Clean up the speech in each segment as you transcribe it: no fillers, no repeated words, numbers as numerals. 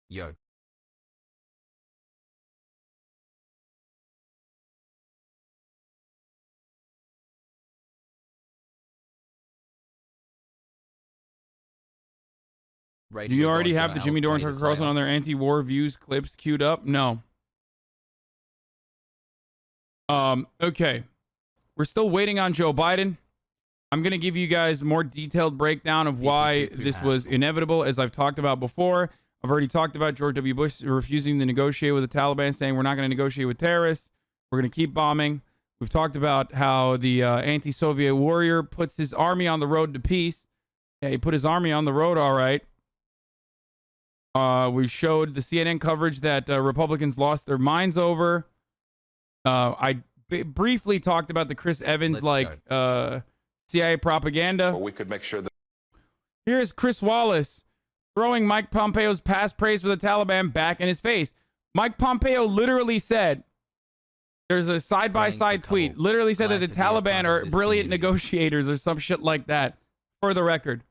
Yo. Do you already have the Jimmy Dore and Tucker Carlson on their anti-war views clips queued up? No. Okay. We're still waiting on Joe Biden. I'm going to give you guys a more detailed breakdown of why this was inevitable, as I've talked about before. I've already talked about George W. Bush refusing to negotiate with the Taliban, saying we're not going to negotiate with terrorists. We're going to keep bombing. We've talked about how the anti-Soviet warrior puts his army on the road to peace. Yeah, he put his army on the road, all right. We showed the CNN coverage that Republicans lost their minds over. I briefly talked about the Chris Evans CIA propaganda. Well, we could make sure that. Here's Chris Wallace throwing Mike Pompeo's past praise for the Taliban back in his face. Mike Pompeo literally said, there's a side-by-side tweet, literally said that the Taliban are brilliant negotiators or some shit like that, for the record.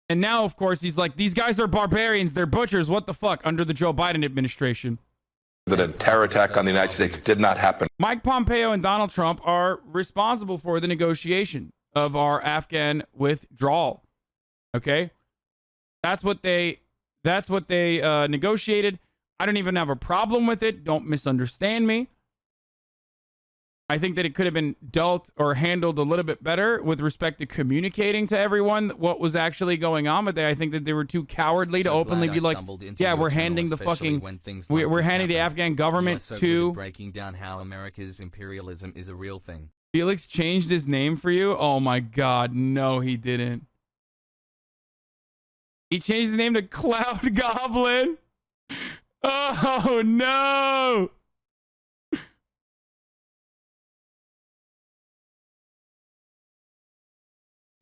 And now, of course, he's like, these guys are barbarians. They're butchers. What the fuck? Under the Joe Biden administration. That a terror attack on the United States did not happen. Mike Pompeo and Donald Trump are responsible for the negotiation of our Afghan withdrawal. Okay? That's what they negotiated. I don't even have a problem with it. Don't misunderstand me. I think that it could have been dealt or handled a little bit better with respect to communicating to everyone what was actually going on. But I think that they were too cowardly to openly be like, yeah, we're handing the fucking, we're handing the Afghan government to. Breaking down how America's imperialism is a real thing. Felix changed his name for you? Oh my God, no, he didn't. He changed his name to Cloud Goblin. Oh no.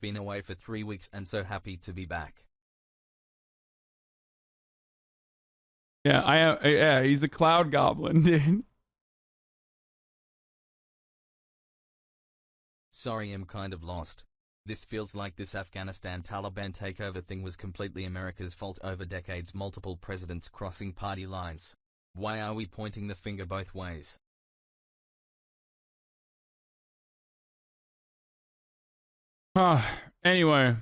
Been away for 3 weeks and so happy to be back. Yeah, yeah, he's a cloud goblin, dude. Sorry, I'm kind of lost. This feels like this Afghanistan Taliban takeover thing was completely America's fault over decades, multiple presidents crossing party lines. Why are we pointing the finger both ways? Anyway.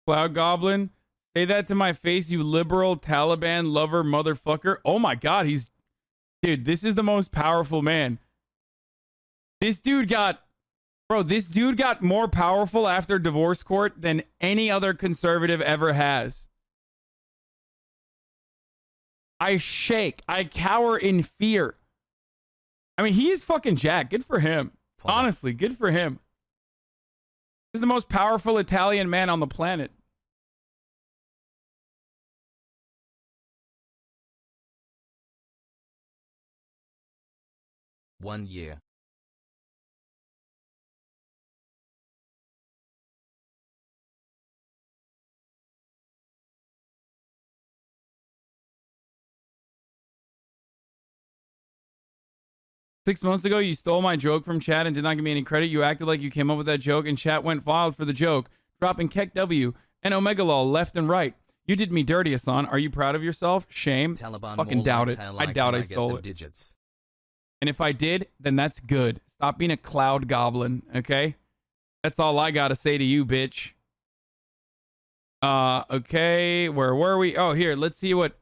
Cloud Goblin, say that to my face, you liberal Taliban lover motherfucker. Oh my God, dude, this is the most powerful man. This dude got more powerful after divorce court than any other conservative ever has. I shake. I cower in fear. I mean, he is fucking jacked. Good for him. Honestly, good for him. He's the most powerful Italian man on the planet. One year. Six months ago, you stole my joke from chat and did not give me any credit. You acted like you came up with that joke, and chat went wild for the joke, dropping Keck W and Omegalol left and right. You did me dirty, Hassan. Are you proud of yourself? Shame. Taliban fucking doubt it. I doubt I stole it. Digits. And if I did, then that's good. Stop being a cloud goblin, okay? That's all I gotta say to you, bitch. Okay, where were we? Oh, here, let's see what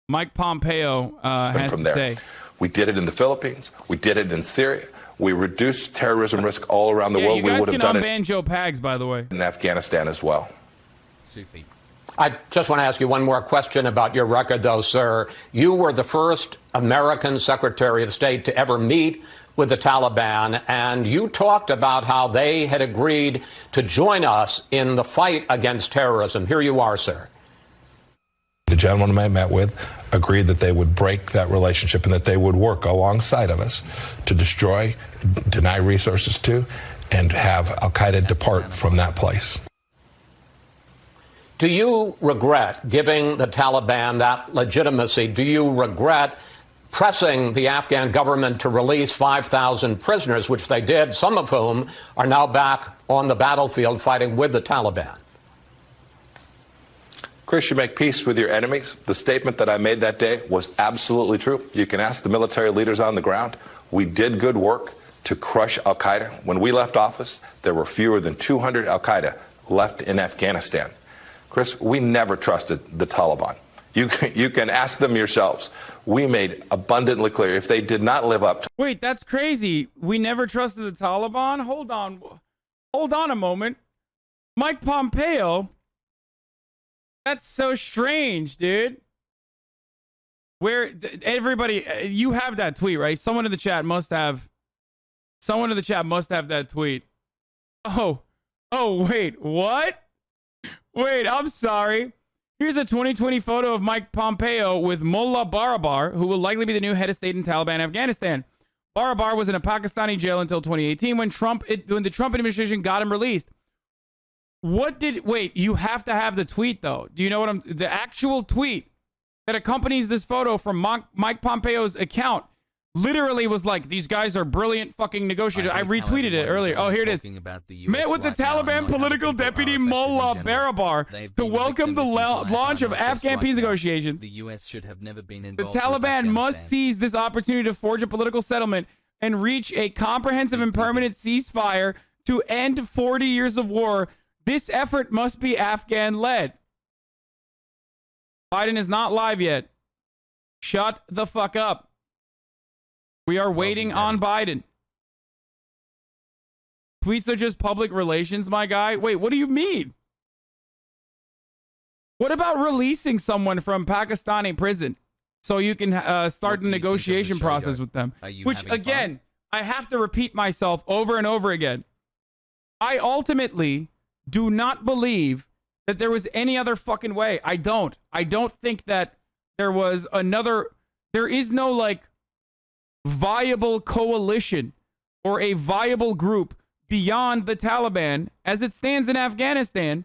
Mike Pompeo has to say. We did it in the Philippines. We did it in Syria. We reduced terrorism risk all around the world. We would have done it. You guys can unban Joe Pags, by the way. In Afghanistan as well. Sufi. I just want to ask you one more question about your record, though, sir. You were the first American Secretary of State to ever meet with the Taliban, and you talked about how they had agreed to join us in the fight against terrorism. Here you are, sir. The gentleman I met with agreed that they would break that relationship and that they would work alongside of us to destroy, deny resources to, and have al-Qaeda depart from that place. Do you regret giving the Taliban that legitimacy? Do you regret pressing the Afghan government to release 5,000 prisoners, which they did, some of whom are now back on the battlefield fighting with the Taliban. Chris, you make peace with your enemies. The statement that I made that day was absolutely true. You can ask the military leaders on the ground. We did good work to crush al-Qaeda. When we left office, there were fewer than 200 al-Qaeda left in Afghanistan. Chris, we never trusted the Taliban. You can ask them yourselves. We made abundantly clear if they did not live up to... Wait, that's crazy. We never trusted the Taliban? Hold on a moment. Mike Pompeo... That's so strange, dude. Where everybody, you have that tweet, right? Someone in the chat must have that tweet. Oh, wait, what? Wait, I'm sorry. Here's a 2020 photo of Mike Pompeo with Mullah Barabar, who will likely be the new head of state in Taliban Afghanistan. Barabar was in a Pakistani jail until 2018 when the Trump administration got him released. Wait, you have to have the tweet, though. Do you know what the actual tweet that accompanies this photo from Mike Pompeo's account literally was like, these guys are brilliant fucking negotiators. I retweeted it earlier. Oh, here it is. Met with the Taliban political deputy Mullah Barabar to welcome the launch of Afghan peace negotiations. The U.S. should have never been The involved. Taliban must seize this opportunity to forge a political settlement and reach a comprehensive and permanent ceasefire to end 40 years of war. This effort must be Afghan-led. Biden is not live yet. Shut the fuck up. We are waiting on Biden. Tweets are just public relations, my guy. Wait, what do you mean? What about releasing someone from Pakistani prison so you can start the negotiation process with them? Which, again, I have to repeat myself over and over again. I ultimately... do not believe that there was any other fucking way. I don't think that there is no like viable coalition or a viable group beyond the Taliban as it stands in Afghanistan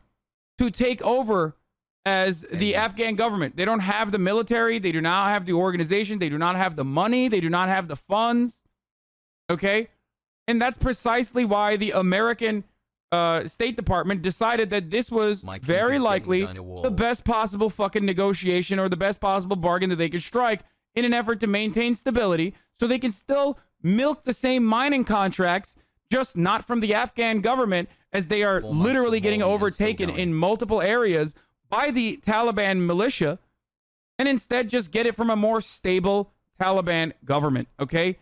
to take over as the Afghan government. They don't have the military. They do not have the organization. They do not have the money. They do not have the funds. Okay? And that's precisely why the American State Department decided that this was very likely the best possible fucking negotiation or the best possible bargain that they could strike in an effort to maintain stability so they can still milk the same mining contracts, just not from the Afghan government, as they are literally getting overtaken in multiple areas by the Taliban militia, and instead just get it from a more stable Taliban government. Okay?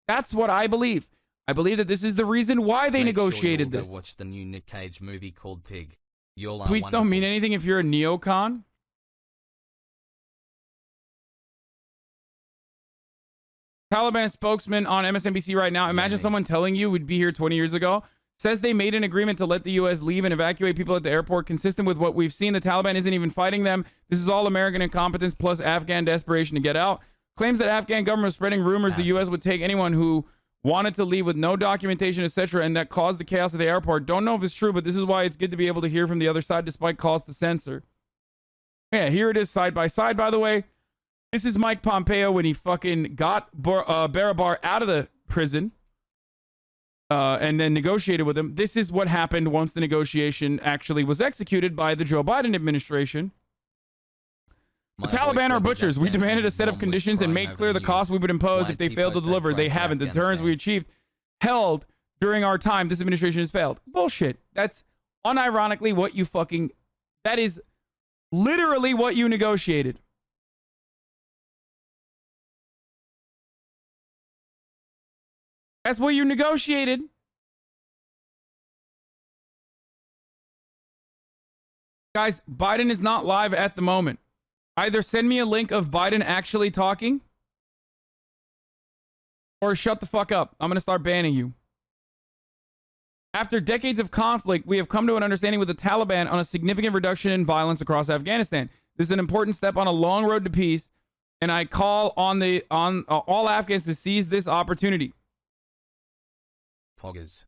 That's what I believe. I believe that this is the reason why they negotiated this. Watch the new Nick Cage movie called Pig. Tweets don't mean anything if you're a neocon. Taliban spokesman on MSNBC right now. Imagine someone telling you we'd be here 20 years ago. Says they made an agreement to let the U.S. leave and evacuate people at the airport consistent with what we've seen. The Taliban isn't even fighting them. This is all American incompetence plus Afghan desperation to get out. Claims that Afghan government was spreading rumors the U.S. would take anyone who wanted to leave with no documentation, etc., and that caused the chaos at the airport. Don't know if it's true, but this is why it's good to be able to hear from the other side despite calls to censor. Yeah, here it is side by side, by the way. This is Mike Pompeo when he fucking got Barabar out of the prison and then negotiated with him. This is what happened once the negotiation actually was executed by the Joe Biden administration. The Taliban are butchers. We demanded a set of conditions and made clear the cost we would impose if they failed to deliver. They haven't. The terms we achieved held during our time. This administration has failed. Bullshit. That's unironically what you fucking... That is literally what you negotiated. That's what you negotiated. Guys, Biden is not live at the moment. Either send me a link of Biden actually talking or shut the fuck up. I'm going to start banning you. After decades of conflict, we have come to an understanding with the Taliban on a significant reduction in violence across Afghanistan. This is an important step on a long road to peace, and I call on all Afghans to seize this opportunity. Poggers.